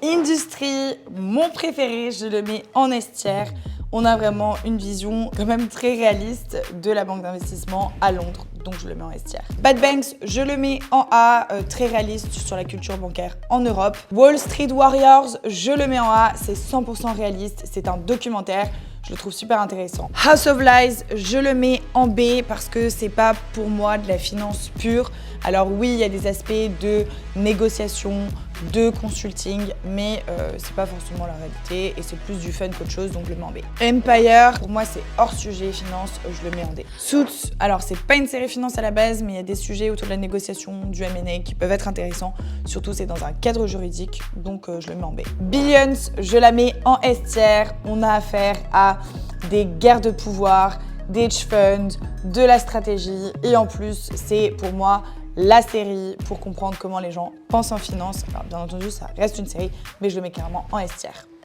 Industrie, mon préféré, je le mets en S tier. On a vraiment une vision quand même très réaliste de la banque d'investissement à Londres, donc je le mets en S tier. Bad Banks, je le mets en A, très réaliste sur la culture bancaire en Europe. Wall Street Warriors, je le mets en A, c'est 100% réaliste, c'est un documentaire. Je le trouve super intéressant. House of Lies, je le mets en B parce que c'est pas pour moi de la finance pure. Alors oui, il y a des aspects de négociation, de consulting, mais c'est pas forcément la réalité et c'est plus du fun qu'autre chose, donc je le mets en B. Empire, pour moi c'est hors sujet finance, je le mets en D. Suits, alors c'est pas une série finance à la base, mais il y a des sujets autour de la négociation, du M&A qui peuvent être intéressants, surtout c'est dans un cadre juridique, donc je le mets en B. Billions, je la mets en S tier, on a affaire à des guerres de pouvoir, des hedge funds, de la stratégie et en plus c'est pour moi la série pour comprendre comment les gens pensent en finance. Alors bien entendu ça reste une série mais je le mets carrément en S tier.